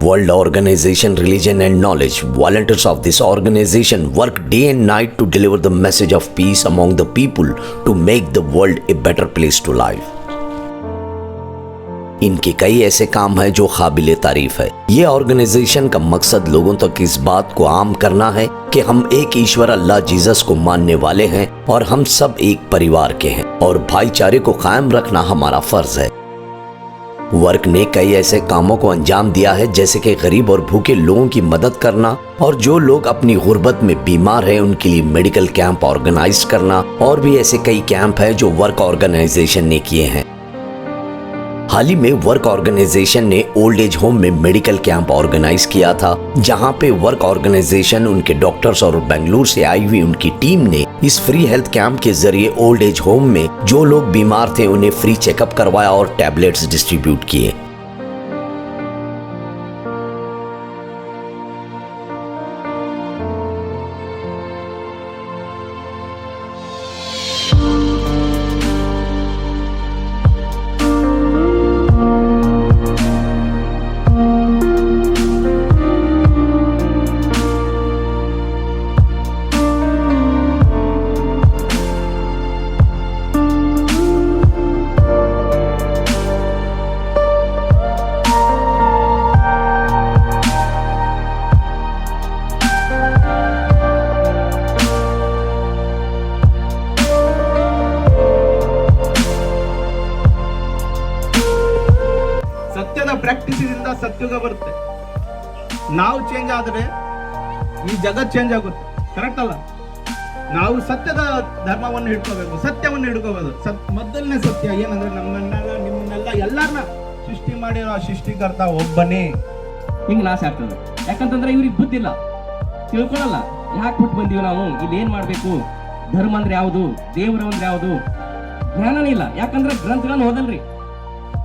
World Organization Religion and Knowledge. Volunteers of this organization work day and night to deliver the message of peace among the people to make the world a better place to live. इनके कई ऐसे काम हैं जो काबिले तारीफ है। ये ऑर्गेनाइजेशन का मकसद लोगों तक इस बात को आम करना है कि हम एक ईश्वर अल्लाह जीसस को मानने वाले हैं और हम सब एक परिवार के हैं और भाईचारे को कायम रखना हमारा फर्ज है। वर्क ने कई ऐसे कामों को अंजाम दिया है जैसे कि गरीब और भूखे लोगों की मदद करना और जो लोग अपनी गुर्बत में बीमार हैं उनके लिए मेडिकल कैंप ऑर्गेनाइज करना और भी ऐसे कई कैंप हैं जो वर्क ऑर्गेनाइजेशन ने किए हैं। हाल ही में वर्क ऑर्गेनाइजेशन ने ओल्ड एज होम में मेडिकल कैंप ऑर्गेनाइज किया था, जहां पे वर्क ऑर्गेनाइजेशन उनके डॉक्टर्स और बेंगलुरु से आई हुई उनकी टीम ने इस फ्री हेल्थ कैंप के जरिए ओल्ड एज होम में जो लोग बीमार थे उन्हें फ्री चेकअप करवाया और टैबलेट्स डिस्ट्रीब्यूट किए। ಸತ್ಯದ ಪ್ರಾಕ್ಟೀಸಿಂದ ಸತ್ಯುಗ ಬರುತ್ತೆ. ನಾವು ಚೇಂಜ್ ಆದರೆ ಈ ಜಗತ್ ಚೇಂಜ್ ಆಗುತ್ತೆ. ಕರೆಕ್ಟ್ ಅಲ್ಲ? ನಾವು ಸತ್ಯದ ಧರ್ಮವನ್ನು ಹಿಡ್ಕೋಬೇಕು, ಸತ್ಯವನ್ನು ಹಿಡ್ಕೋಬೇಕು. ಮೊದಲನೇ ಸತ್ಯ ಏನಂದ್ರೆ ನಮ್ಮನ್ನೆಲ್ಲ ನಿಮ್ಮನ್ನೆಲ್ಲ ಎಲ್ಲರನ್ನ ಸೃಷ್ಟಿ ಮಾಡಿರೋ ಸೃಷ್ಟಿಕರ್ತ ಒಬ್ಬನೇ. ಹಿಂಗೆ ನಾಶ ಆಗ್ತದೆ. ಯಾಕಂತಂದ್ರೆ ಇವ್ರಿಗೆ ಬುದ್ಧಿ ಇಲ್ಲ, ತಿಳ್ಕೊಳಲ್ಲ. ಯಾಕೆ ಬಿಟ್ಟು ಬಂದೀವಿ ನಾವು, ಇಲ್ಲಿ ಏನ್ ಮಾಡ್ಬೇಕು, ಧರ್ಮ ಅಂದ್ರೆ ಯಾವುದು, ದೇವ್ರ ಅಂದ್ರೆ ಯಾವುದು, ಜ್ಞಾನನೇ ಇಲ್ಲ. ಯಾಕಂದ್ರೆ ಗ್ರಂಥಗಳನ್ನ ಓದಲ್ರಿ.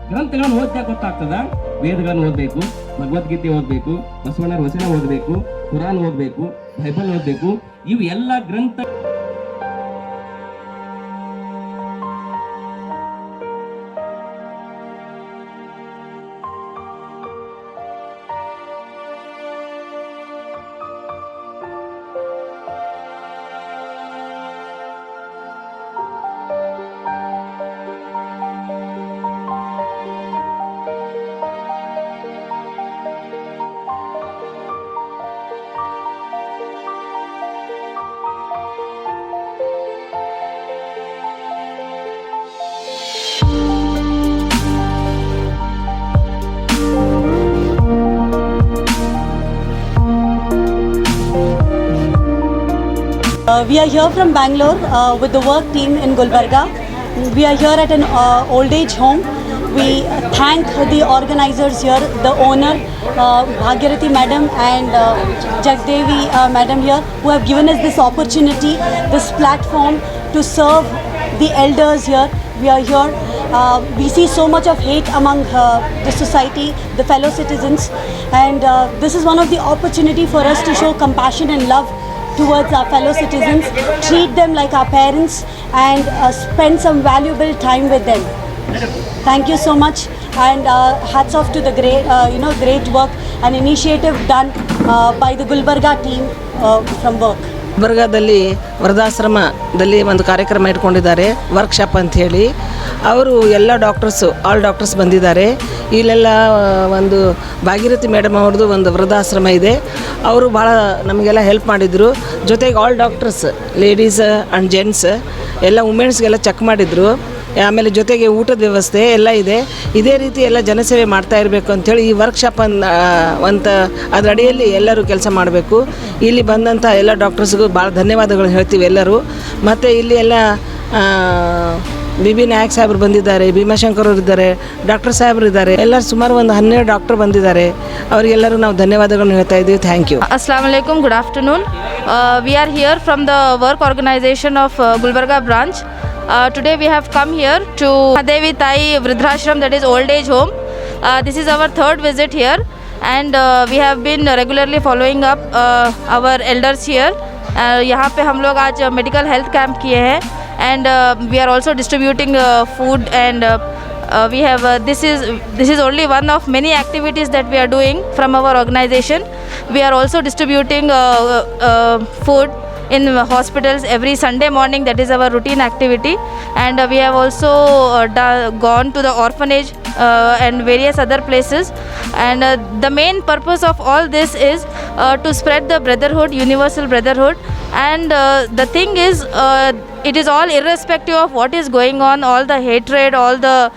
ಗ್ರಂಥಗಳನ್ನು ಓದ್ತಾ ಗೊತ್ತಾಗ್ತದ. ವೇದಗಳನ್ನು ಓದಬೇಕು, ಭಗವದ್ಗೀತೆ ಓದಬೇಕು, ಬಸವಣ್ಣರ ವಚನ ಓದಬೇಕು, ಕುರಾನ್ ಓದಬೇಕು, ಬೈಬಲ್ ಓದಬೇಕು. ಇವು ಎಲ್ಲ ಗ್ರಂಥ We are here from Bangalore with the work team in Gulbarga. We are here at an old age home. We thank the organizers here, the owner, Bhagirathi madam and Jagdevi madam here, who have given us this opportunity, this platform to serve the elders here. We are here. We see so much of hate among the society, the fellow citizens, and this is one of the opportunity for us to show compassion and love towards our fellow citizens, treat them like our parents and spend some valuable time with them. Thank you so much, and hats off to the great work and initiative done by the Gulbarga team from work. ಗುಲ್ಬರ್ಗಾದಲ್ಲಿ ವೃದ್ಧಾಶ್ರಮದಲ್ಲಿ ಒಂದು ಕಾರ್ಯಕ್ರಮ ಇಟ್ಕೊಂಡಿದ್ದಾರೆ, workshop ಅಂತ ಹೇಳಿ. ಅವರು ಎಲ್ಲ all doctors ಬಂದಿದ್ದಾರೆ. ಇಲ್ಲೆಲ್ಲ ಒಂದು ಭಾಗೀರಥಿ ಮೇಡಮ್ ಅವ್ರದ್ದು ಒಂದು ವೃದ್ಧಾಶ್ರಮ ಇದೆ. ಅವರು ಭಾಳ ನಮಗೆಲ್ಲ ಹೆಲ್ಪ್ ಮಾಡಿದರು. ಜೊತೆಗೆ all doctors, ladies and gents ಎಲ್ಲ ವುಮೆನ್ಸ್ಗೆಲ್ಲ ಚೆಕ್ ಮಾಡಿದರು. ಆಮೇಲೆ ಜೊತೆಗೆ ಊಟದ ವ್ಯವಸ್ಥೆ ಎಲ್ಲ ಇದೆ. ಇದೇ ರೀತಿ ಎಲ್ಲ ಜನಸೇವೆ ಮಾಡ್ತಾ ಇರಬೇಕು ಅಂಥೇಳಿ ಈ ವರ್ಕ್ಶಾಪ್ ಅದರ ಅಡಿಯಲ್ಲಿ ಎಲ್ಲರೂ ಕೆಲಸ ಮಾಡಬೇಕು. ಇಲ್ಲಿ ಬಂದಂಥ ಎಲ್ಲ ಡಾಕ್ಟರ್ಸ್ಗೂ ಭಾಳ ಧನ್ಯವಾದಗಳು ಹೇಳ್ತೀವಿ ಎಲ್ಲರೂ. ಮತ್ತು ಇಲ್ಲಿ ಎಲ್ಲ ಬಿ ನಾಯಕ್ ಸಾಹೇಬ್ರು ಬಂದಿದ್ದಾರೆ, ಭೀಮಾಶಂಕರ್ ಅವರು ಇದ್ದಾರೆ, ಡಾಕ್ಟರ್ ಸಾಹೇಬ್ರು ಇದ್ದಾರೆ. ಎಲ್ಲರೂ ಸುಮಾರು ಒಂದು 12 ಡಾಕ್ಟರ್ ಬಂದಿದ್ದಾರೆ. ಅವರಿಗೆಲ್ಲರೂ ನಾವು ಧನ್ಯವಾದಗಳನ್ನು ಹೇಳ್ತಾ ಇದ್ದೀವಿ. Thank you. Assalamu alaikum, good afternoon. We are here from the work organization of Gulbarga branch. Today we have come here to Devi Tai Vridhrashram, that is old age home. This is our third visit here, and we have been regularly following up our elders here. यहाँ पे हम लोग आज medical health camp किए हैं, and we are also distributing food and we have this is only one of many activities that we are doing from our organization. We are also distributing food in hospitals every Sunday morning. That is our routine activity. And we have also gone to the orphanage and various other places. And the main purpose of all this is to spread the brotherhood, universal brotherhood. And the thing is, it is all irrespective of what is going on, all the hatred, all the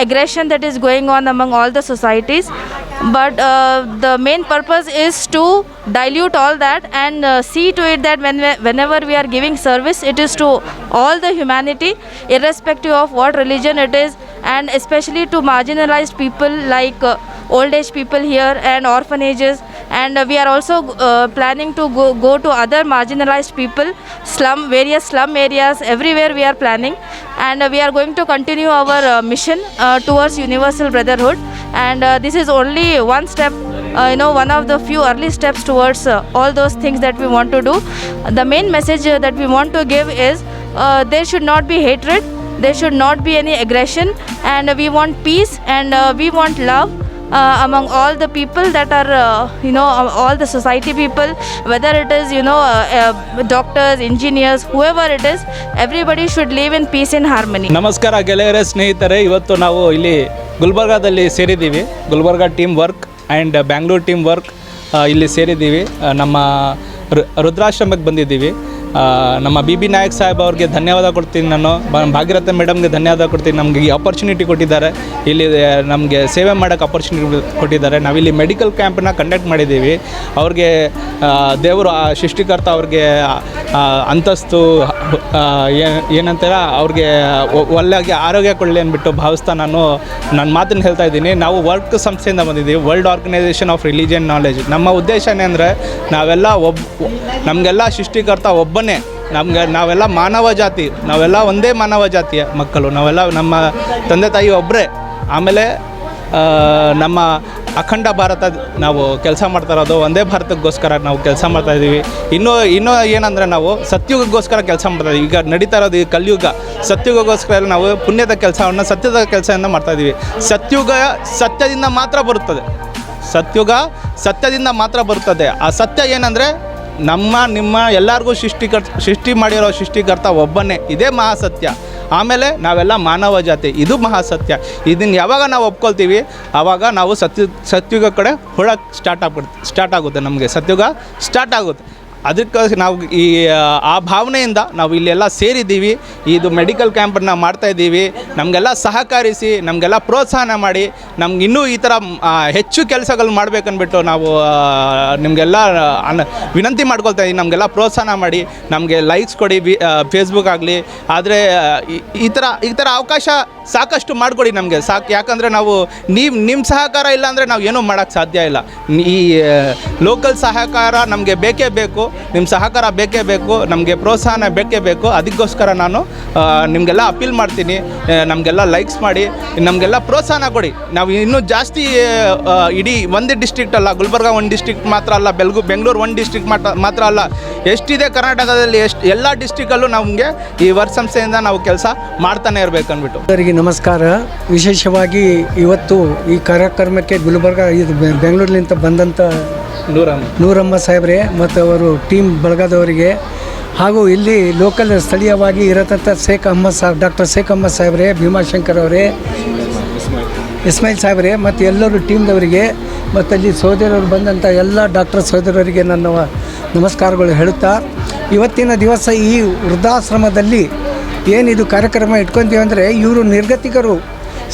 aggression that is going on among all the societies. But the main purpose is to dilute all that and see to it that whenever we are giving service, it is to all the humanity, irrespective of what religion it is, and especially to marginalized people like old age people here and orphanages. And we are also planning to go to other marginalized people, various slum areas, everywhere we are planning. And we are going to continue our mission towards universal brotherhood. And this is only one step, one of the few early steps towards all those things that we want to do. The main message that we want to give is there should not be hatred, there should not be any aggression, and we want peace, and we want love among all the people that are all the society people, whether it is doctors, engineers, whoever it is, everybody should live in peace and harmony. ನಮಸ್ಕಾರ ಗೆಳೆಯರೇ, ಸ್ನೇಹಿತರೆ. ಇವತ್ತು ನಾವು ಇಲ್ಲಿ ಗುಲ್ಬರ್ಗಾದಲ್ಲಿ ಸೇರಿದ್ದೀವಿ. Gulbarga team work and Bangalore team work ಇಲ್ಲಿ ಸೇರಿದ್ದೀವಿ. ನಮ್ಮ ರುದ್ರಾಶ್ರಮಕ್ಕೆ ಬಂದಿದ್ದೀವಿ. ನಮ್ಮ ಬಿ ನಾಯಕ್ ಸಾಹೇಬ್ ಅವ್ರಿಗೆ ಧನ್ಯವಾದ ಕೊಡ್ತೀನಿ. ನಾನು ಭಾಗೀರಥ ಮೇಡಮ್ಗೆ ಧನ್ಯವಾದ ಕೊಡ್ತೀನಿ. ನಮಗೆ ಈ ಆಪರ್ಚುನಿಟಿ ಕೊಟ್ಟಿದ್ದಾರೆ, ಇಲ್ಲಿ ನಮಗೆ ಸೇವೆ ಮಾಡೋಕ್ಕೆ ಆಪರ್ಚುನಿಟಿ ಕೊಟ್ಟಿದ್ದಾರೆ. ನಾವಿಲ್ಲಿ ಮೆಡಿಕಲ್ ಕ್ಯಾಂಪನ್ನ ಕಂಡಕ್ಟ್ ಮಾಡಿದ್ದೀವಿ. ಅವ್ರಿಗೆ ದೇವರು ಸೃಷ್ಟಿಕರ್ತ ಅವ್ರಿಗೆ ಅಂತಸ್ತು ಏನಂತಾರೆ, ಅವ್ರಿಗೆ ಒಳ್ಳೆಗೆ ಆರೋಗ್ಯ ಕೊಡಲಿ ಅಂದ್ಬಿಟ್ಟು ಭಾವಿಸ್ತಾ ನಾನು ನನ್ನ ಮಾತನ್ನು ಹೇಳ್ತಾ ಇದ್ದೀನಿ. ನಾವು ವರ್ಕ್ ಸಂಸ್ಥೆಯಿಂದ ಬಂದಿದ್ದೀವಿ, world organisation of religion knowledge. ನಮ್ಮ ಉದ್ದೇಶನೇ ಅಂದರೆ ನಮಗೆಲ್ಲ ಸೃಷ್ಟಿಕರ್ತ ಒಬ್ಬನೇ. ನಾವೆಲ್ಲ ಮಾನವ ಜಾತಿ, ನಾವೆಲ್ಲ ಒಂದೇ ಮಾನವ ಜಾತಿಯ ಮಕ್ಕಳು, ನಾವೆಲ್ಲ ನಮ್ಮ ತಂದೆ ತಾಯಿ ಒಬ್ಬರೇ. ಆಮೇಲೆ ನಮ್ಮ ಅಖಂಡ ಭಾರತ ನಾವು ಕೆಲಸ ಮಾಡ್ತಾ ಇರೋದು ಒಂದೇ ಭಾರತಕ್ಕೋಸ್ಕರ ನಾವು ಕೆಲಸ ಮಾಡ್ತಾಯಿದ್ದೀವಿ. ಇನ್ನೂ ಏನಂದರೆ ನಾವು ಸತ್ಯುಗಕ್ಕೋಸ್ಕರ ಕೆಲಸ ಮಾಡ್ತಾಯಿದ್ದೀವಿ. ಈಗ ನಡೀತಾ ಇರೋದು ಈ ಕಲಿಯುಗ, ಸತ್ಯುಗಕ್ಕೋಸ್ಕರ ನಾವು ಪುಣ್ಯದ ಕೆಲಸವನ್ನು, ಸತ್ಯದ ಕೆಲಸವನ್ನು ಮಾಡ್ತಾಯಿದ್ದೀವಿ. ಸತ್ಯುಗ ಸತ್ಯದಿಂದ ಮಾತ್ರ ಬರುತ್ತದೆ, ಸತ್ಯುಗ ಸತ್ಯದಿಂದ ಮಾತ್ರ ಬರುತ್ತದೆ. ಆ ಸತ್ಯ ಏನಂದರೆ ನಿಮ್ಮ ಎಲ್ಲರಿಗೂ ಸೃಷ್ಟಿ ಮಾಡಿರೋ ಸೃಷ್ಟಿಕರ್ತ ಒಬ್ಬನೇ, ಇದೇ ಮಹಾಸತ್ಯ. ಆಮೇಲೆ ನಾವೆಲ್ಲ ಮಾನವ ಜಾತಿ, ಇದು ಮಹಾಸತ್ಯ. ಇದನ್ನು ಯಾವಾಗ ನಾವು ಒಪ್ಕೊಳ್ತೀವಿ ಆವಾಗ ನಾವು ಸತ್ಯುಗ ಕಡೆ ಹೊಳಕ್ಕೆ ಸ್ಟಾರ್ಟ್ ಆಗುತ್ತೆ, ನಮಗೆ ಸತ್ಯುಗ ಸ್ಟಾರ್ಟ್ ಆಗುತ್ತೆ. ಅದಕ್ಕೆ ನಾವು ಆ ಭಾವನೆಯಿಂದ ನಾವು ಇಲ್ಲೆಲ್ಲ ಸೇರಿದ್ದೀವಿ. ಇದು ಮೆಡಿಕಲ್ ಕ್ಯಾಂಪನ್ನು ಮಾಡ್ತಾಯಿದ್ದೀವಿ. ನಮಗೆಲ್ಲ ಸಹಕರಿಸಿ, ನಮಗೆಲ್ಲ ಪ್ರೋತ್ಸಾಹನ ಮಾಡಿ, ನಮ್ಗೆ ಇನ್ನೂ ಈ ಥರ ಹೆಚ್ಚು ಕೆಲಸಗಳು ಮಾಡಬೇಕಂದ್ಬಿಟ್ಟು ನಾವು ನಿಮಗೆಲ್ಲ ವಿನಂತಿ ಮಾಡ್ಕೊಳ್ತಾ ಇದ್ದೀವಿ. ನಮಗೆಲ್ಲ ಪ್ರೋತ್ಸಾಹನ ಮಾಡಿ, ನಮಗೆ ಲೈಕ್ಸ್ ಕೊಡಿ, ಫೇಸ್ಬುಕ್ ಆಗಲಿ. ಆದರೆ ಈ ಥರ ಅವಕಾಶ ಸಾಕಷ್ಟು ಮಾಡಿಕೊಡಿ ನಮಗೆ ಸಾಕು. ಯಾಕಂದರೆ ನಾವು ನಿಮ್ಮ ಸಹಕಾರ ಇಲ್ಲ ಅಂದರೆ ನಾವು ಏನೂ ಮಾಡೋಕ್ಕೆ ಸಾಧ್ಯ ಇಲ್ಲ. ಈ ಲೋಕಲ್ ಸಹಕಾರ ನಮಗೆ ಬೇಕೇ ಬೇಕು, ನಿಮ್ಮ ಸಹಕಾರ ಬೇಕೇ ಬೇಕು, ನಮಗೆ ಪ್ರೋತ್ಸಾಹನ ಬೇಕೇ ಬೇಕು. ಅದಕ್ಕೋಸ್ಕರ ನಾನು ನಿಮಗೆಲ್ಲ ಅಪೀಲ್ ಮಾಡ್ತೀನಿ, ನಮಗೆಲ್ಲ ಲೈಕ್ಸ್ ಮಾಡಿ, ನಮಗೆಲ್ಲ ಪ್ರೋತ್ಸಾಹನ ಕೊಡಿ. ನಾವು ಇನ್ನೂ ಜಾಸ್ತಿ ಇಡೀ ಒಂದೇ ಡಿಸ್ಟ್ರಿಕ್ಟ್ ಅಲ್ಲ, ಗುಲ್ಬರ್ಗ ಒಂದು ಡಿಸ್ಟ್ರಿಕ್ಟ್ ಮಾತ್ರ ಅಲ್ಲ, ಬೆಂಗಳೂರು ಒಂದು ಡಿಸ್ಟ್ರಿಕ್ಟ್ ಮಾತ್ರ ಅಲ್ಲ, ಎಷ್ಟಿದೆ ಕರ್ನಾಟಕದಲ್ಲಿ ಎಲ್ಲ ಡಿಸ್ಟ್ರಿಕ್ಟಲ್ಲೂ ನಮಗೆ ಈ ವರ್ಕ್ ಸಂಸ್ಥೆಯಿಂದ ನಾವು ಕೆಲಸ ಮಾಡ್ತಾನೆ ಇರಬೇಕು ಅಂದ್ಬಿಟ್ಟು. ಎಲ್ಲರಿಗೆ ನಮಸ್ಕಾರ. ವಿಶೇಷವಾಗಿ ಇವತ್ತು ಈ ಕಾರ್ಯಕ್ರಮಕ್ಕೆ ಗುಲ್ಬರ್ಗ ಇದು ಬೆಂಗಳೂರಿನಿಂದ ಬಂದಂಥ ನೂರಮ್ಮ ಸಾಹೇಬ್ರೆ ಮತ್ತು ಅವರು ಟೀಮ್ ಬಳಗದವರಿಗೆ, ಹಾಗೂ ಇಲ್ಲಿ ಲೋಕಲ್ ಸ್ಥಳೀಯವಾಗಿ ಇರತಂಥ ಡಾಕ್ಟರ್ ಶೇಖ್ ಅಹಮ್ಮದ್ ಸಾಹೇಬ್ರೆ, ಭೀಮಾಶಂಕರ್ ಅವರೇ, ಇಸ್ಮಾಯಿಲ್ ಸಾಹೇಬ್ರೆ ಮತ್ತು ಎಲ್ಲರೂ ಟೀಮ್ದವರಿಗೆ, ಮತ್ತು ಅಲ್ಲಿ ಸೋದರರು ಬಂದಂಥ ಎಲ್ಲ ಡಾಕ್ಟರ್ ಸೋದರರಿಗೆ ನನ್ನ ನಮಸ್ಕಾರಗಳು ಹೇಳುತ್ತಾ, ಇವತ್ತಿನ ದಿವಸ ಈ ವೃದ್ಧಾಶ್ರಮದಲ್ಲಿ ಏನಿದು ಕಾರ್ಯಕ್ರಮ ಇಟ್ಕೊತೀವಿ ಅಂದರೆ, ಇವರು ನಿರ್ಗತಿಕರು,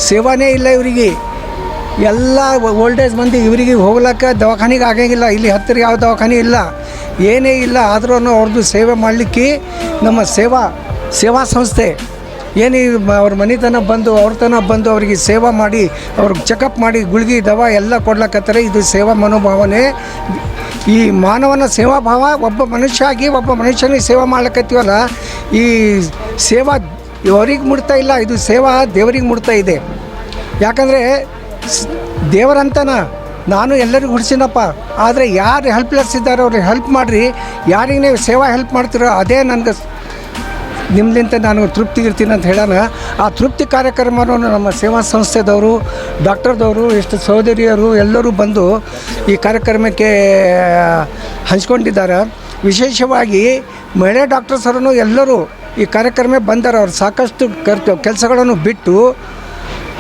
ಸೇವಾನೇ ಇಲ್ಲ ಇವರಿಗೆ. ಎಲ್ಲ ಓಲ್ಡೇಜ್ ಮಂದಿ ಇವರಿಗೆ ಹೋಗ್ಲಿಕ್ಕೆ ದವಾಖಾನೆಗೆ ಆಗಂಗಿಲ್ಲ. ಇಲ್ಲಿ ಹತ್ತಿರ ಯಾವ ದವಾಖಾನೆ ಇಲ್ಲ, ಏನೇ ಇಲ್ಲ. ಆದ್ರೂ ಅವ್ರದ್ದು ಸೇವೆ ಮಾಡಲಿಕ್ಕೆ ನಮ್ಮ ಸೇವಾ ಸಂಸ್ಥೆ ಏನು ಅವ್ರ ಮನೆತನ ಬಂದು ಅವ್ರ ತನಕ ಬಂದು ಅವರಿಗೆ ಸೇವಾ ಮಾಡಿ, ಅವ್ರಿಗೆ ಚೆಕಪ್ ಮಾಡಿ, ಗುಳಿಗೆ ದವಾ ಎಲ್ಲ ಕೊಡ್ಲಕ್ಕತ್ತಾರೆ. ಇದು ಸೇವಾ ಮನೋಭಾವನೆ. ಈ ಮಾನವನ ಸೇವಾ ಭಾವ, ಒಬ್ಬ ಮನುಷ್ಯನಿಗೆ ಸೇವಾ ಮಾಡ್ಲಿಕ್ಕತ್ತೀವಲ್ಲ, ಈ ಸೇವಾ ಅವರಿಗೆ ಮುಟ್ತಾ ಇಲ್ಲ, ಇದು ಸೇವಾ ದೇವರಿಗೆ ಮುಟ್ತಾ ಇದೆ. ಯಾಕಂದರೆ ದೇವರಂತನ ನಾನು ಎಲ್ಲರಿಗೂ ಹುಡ್ಸಿನಪ್ಪ, ಆದರೆ ಯಾರು ಹೆಲ್ಪ್ಲೆಸ್ ಇದ್ದಾರೆ ಅವ್ರಿಗೆ ಹೆಲ್ಪ್ ಮಾಡಿರಿ. ಯಾರಿಗೆ ನೀವು ಸೇವಾ ಹೆಲ್ಪ್ ಮಾಡ್ತೀರೋ ಅದೇ ನನಗೆ ನಿಮ್ಮಲಿಂತ ನಾನು ತೃಪ್ತಿ ಇರ್ತೀನಿ ಅಂತ ಹೇಳೋಣ. ಆ ತೃಪ್ತಿ ಕಾರ್ಯಕ್ರಮವನ್ನು ನಮ್ಮ ಸೇವಾ ಸಂಸ್ಥೆದವರು, ಡಾಕ್ಟರ್ದವರು, ಎಷ್ಟು ಸಹೋದರಿಯರು ಎಲ್ಲರೂ ಬಂದು ಈ ಕಾರ್ಯಕ್ರಮಕ್ಕೆ ಹಂಚ್ಕೊಂಡಿದ್ದಾರೆ. ವಿಶೇಷವಾಗಿ ಮಹಿಳಾ ಡಾಕ್ಟರ್ಸರನ್ನು ಎಲ್ಲರೂ ಈ ಕಾರ್ಯಕ್ರಮಕ್ಕೆ ಬಂದಾರೆ. ಅವರು ಸಾಕಷ್ಟು ಕೆಲಸಗಳನ್ನು ಬಿಟ್ಟು,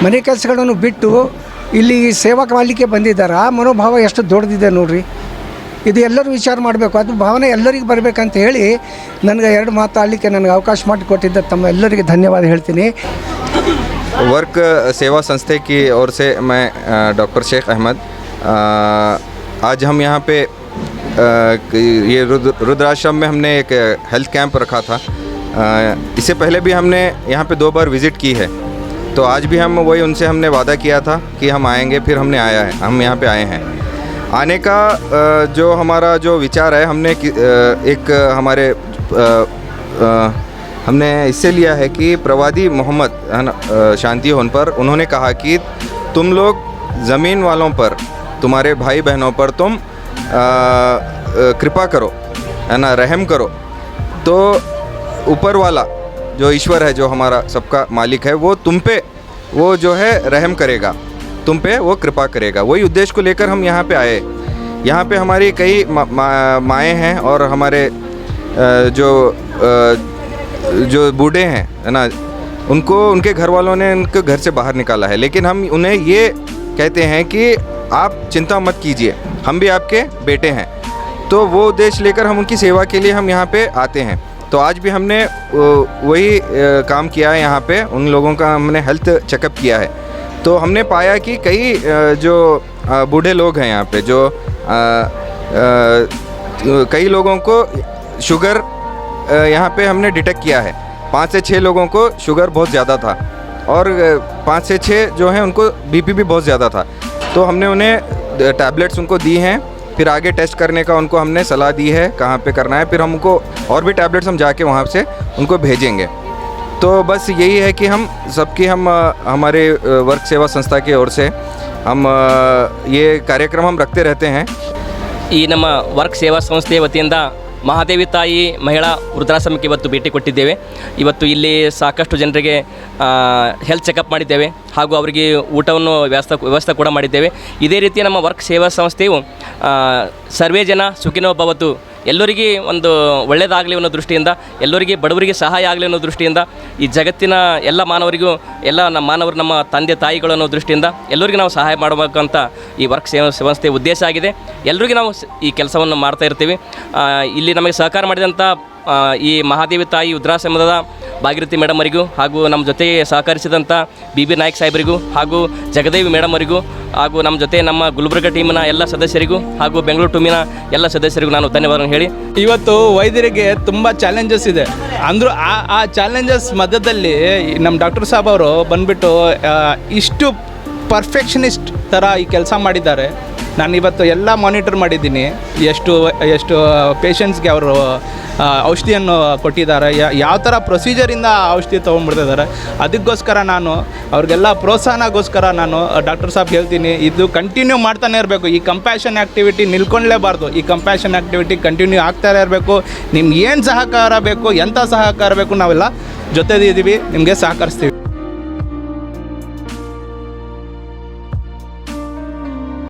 ಮನೆ ಕೆಲಸಗಳನ್ನು ಬಿಟ್ಟು ಇಲ್ಲಿ ಸೇವಾ ಮಾಡಲಿಕ್ಕೆ ಬಂದಿದ್ದಾರೆ. ಆ ಮನೋಭಾವ ಎಷ್ಟು ದೊಡ್ಡದಿದೆ ನೋಡ್ರಿ. ಇದು ಎಲ್ಲರೂ ವಿಚಾರ ಮಾಡಬೇಕು. ಅದು ಭಾವನೆ ಎಲ್ಲರಿಗೂ ಬರಬೇಕಂತ ಹೇಳಿ ನನಗೆ 2 ಮಾತಾಡಲಿಕ್ಕೆ ನನಗೆ ಅವಕಾಶ ಮಾಡಿಕೊಟ್ಟಿದ್ದ ತಮ್ಮ ಎಲ್ಲರಿಗೆ ಧನ್ಯವಾದ ಹೇಳ್ತೀನಿ. वर्क सेवा संस्था की ओर से मैं डॉक्टर शेख अहमद, आज हम यहाँ पे ये रुद्राश्रम में हमने एक हेल्थ कैंप रखा था. इससे पहले भी हमने यहाँ पे 2 बार विज़िट की है. तो आज भी हम वही उनसे हमने वादा किया था कि हम आएंगे, फिर हमने आया है, हम यहाँ पे आए हैं. आने का जो हमारा जो विचार है, हमने एक हमारे हमने इससे लिया है कि प्रवादी मोहम्मद है ना, शांति होने पर उन्होंने कहा कि तुम लोग ज़मीन वालों पर, तुम्हारे भाई बहनों पर तुम कृपा करो, है ना, रहम करो. तो ऊपर वाला जो ईश्वर है, जो हमारा सबका मालिक है, वो तुम पे वो जो है रहम करेगा, तुम पे वो कृपा करेगा. वही उद्देश्य को लेकर हम यहाँ पे आए. यहाँ पे हमारी कई माएँ हैं और हमारे जो बूढ़े हैं, है ना, उनको उनके घर वालों ने उनको घर से बाहर निकाला है. लेकिन हम उन्हें ये कहते हैं कि आप चिंता मत कीजिए, हम भी आपके बेटे हैं. तो वो उद्देश्य लेकर हम उनकी सेवा के लिए हम यहाँ पे आते हैं. तो आज भी हमने वही काम किया है. यहाँ पे उन लोगों का हमने हेल्थ चेकअप किया है. तो हमने पाया कि कई जो बूढ़े लोग हैं यहाँ पे, जो कई लोगों को शुगर यहाँ पे हमने डिटेक्ट किया है. 5 से 6 लोगों को शुगर बहुत ज़्यादा था और 5 से 6 जो हैं उनको बीपी भी बहुत ज़्यादा था. तो हमने उन्हें टैबलेट्स उनको दी हैं. फिर आगे टेस्ट करने का उनको हमने सलाह दी है कहाँ पे करना है. फिर हमको और भी टैबलेट्स हम जाके वहाँ से उनको भेजेंगे. तो बस यही है कि हम सबकी हम हमारे वर्क सेवा संस्था की ओर से हम ये कार्यक्रम हम रखते रहते हैं. ಈ ನಮ್ಮ ವರ್ಕ್ ಸೇವಾ ಸಂಸ್ಥೆಯ ವತಿಯಿಂದ ಮಹಾದೇವಿ ತಾಯಿ ಮಹಿಳಾ ವೃದ್ಧಾಶ್ರಮಕ್ಕೆ ಇವತ್ತು ಭೇಟಿ ಕೊಟ್ಟಿದ್ದೇವೆ. ಇವತ್ತು ಇಲ್ಲಿ ಸಾಕಷ್ಟು ಜನರಿಗೆ ಹೆಲ್ತ್ ಚೆಕಪ್ ಮಾಡಿದ್ದೇವೆ ಹಾಗೂ ಅವರಿಗೆ ಊಟವನ್ನು ವ್ಯವಸ್ಥೆ ಕೂಡ ಮಾಡಿದ್ದೇವೆ. ಇದೇ ರೀತಿ ನಮ್ಮ ವರ್ಕ್ ಸೇವಾ ಸಂಸ್ಥೆಯು ಸರ್ವೇ ಜನ ಸುಖಿನೋ ಭವತು, ಎಲ್ಲರಿಗೆ ಒಂದು ಒಳ್ಳೆಯದಾಗಲಿ ಅನ್ನೋ ದೃಷ್ಟಿಯಿಂದ, ಎಲ್ಲರಿಗೆ ಬಡವರಿಗೆ ಸಹಾಯ ಆಗಲಿ ಅನ್ನೋ ದೃಷ್ಟಿಯಿಂದ, ಈ ಜಗತ್ತಿನ ಎಲ್ಲ ಮಾನವರಿಗೂ ಎಲ್ಲ ನಮ್ಮ ಮಾನವರು ನಮ್ಮ ತಂದೆ ತಾಯಿಗಳು ಅನ್ನೋ ದೃಷ್ಟಿಯಿಂದ ಎಲ್ಲರಿಗೂ ನಾವು ಸಹಾಯ ಮಾಡಬೇಕಂತ ಈ ವರ್ಕ್ ಸೇವಾ ಸಂಸ್ಥೆ ಉದ್ದೇಶ ಆಗಿದೆ. ಎಲ್ಲರಿಗೂ ನಾವು ಈ ಕೆಲಸವನ್ನು ಮಾಡ್ತಾ ಇರ್ತೀವಿ. ಇಲ್ಲಿ ನಮಗೆ ಸಹಕಾರ ಮಾಡಿದಂಥ ಈ ಮಹಾದೇವಿ ತಾಯಿ ವೃದ್ಧಾಶ್ರಮದ ಭಾಗೀರಥಿ ಮೇಡಮ್ ಅವರಿಗೂ ಹಾಗೂ ನಮ್ಮ ಜೊತೆಗೆ ಸಹಕರಿಸಿದಂಥ BB ನಾಯ್ಕ್ ಸಾಹೇಬರಿಗೂ ಹಾಗೂ ಜಗದೇವಿ ಮೇಡಮ್ ಅವರಿಗೂ ಹಾಗೂ ನಮ್ಮ ಜೊತೆ ನಮ್ಮ ಗುಲ್ಬರ್ಗ ಟೀಮಿನ ಎಲ್ಲ ಸದಸ್ಯರಿಗೂ ಹಾಗೂ ಬೆಂಗಳೂರು ಟೀಮಿನ ಎಲ್ಲ ಸದಸ್ಯರಿಗೂ ನಾನು ಧನ್ಯವಾದಗಳನ್ನು ಹೇಳಿ, ಇವತ್ತು ವೈದ್ಯರಿಗೆ ತುಂಬ ಚಾಲೆಂಜಸ್ ಇದೆ. ಅಂದರೂ ಆ ಚಾಲೆಂಜಸ್ ಮಧ್ಯದಲ್ಲಿ ನಮ್ಮ ಡಾಕ್ಟರ್ ಸಾಬ್ ಅವರು ಬಂದುಬಿಟ್ಟು ಇಷ್ಟು ಪರ್ಫೆಕ್ಷನಿಸ್ಟ್ ಥರ ಈ ಕೆಲಸ ಮಾಡಿದ್ದಾರೆ. ನಾನು ಇವತ್ತು ಎಲ್ಲ ಮಾನಿಟರ್ ಮಾಡಿದ್ದೀನಿ, ಎಷ್ಟು ಪೇಷಂಟ್ಸ್ಗೆ ಅವರು ಔಷಧಿಯನ್ನು ಕೊಟ್ಟಿದ್ದಾರೆ, ಯಾವ ಥರ ಪ್ರೊಸೀಜರಿಂದ ಔಷಧಿ ತೊಗೊಂಡ್ಬಿಡ್ತಿದ್ದಾರೆ. ಅದಕ್ಕೋಸ್ಕರ ನಾನು ಅವ್ರಿಗೆಲ್ಲ ಪ್ರೋತ್ಸಾಹನಗೋಸ್ಕರ ನಾನು ಡಾಕ್ಟರ್ ಸಾಬ್ ಹೇಳ್ತೀನಿ, ಇದು ಕಂಟಿನ್ಯೂ ಮಾಡ್ತಾನೆ ಇರಬೇಕು. ಈ ಕಂಪ್ಯಾಷನ್ ಆ್ಯಕ್ಟಿವಿಟಿ ನಿಲ್ಕೊಳ್ಳೇಬಾರ್ದು. ಈ ಕಂಪ್ಯಾಷನ್ ಆ್ಯಕ್ಟಿವಿಟಿ ಕಂಟಿನ್ಯೂ ಆಗ್ತಾನೆ ಇರಬೇಕು. ನಿಮ್ಗೆ ಏನು ಸಹಕಾರ ಬೇಕು, ಎಂಥ ಸಹಕಾರ ಬೇಕು, ನಾವೆಲ್ಲ ಜೊತೆದಿದ್ದೀವಿ, ನಿಮಗೆ ಸಹಕರಿಸ್ತೀವಿ.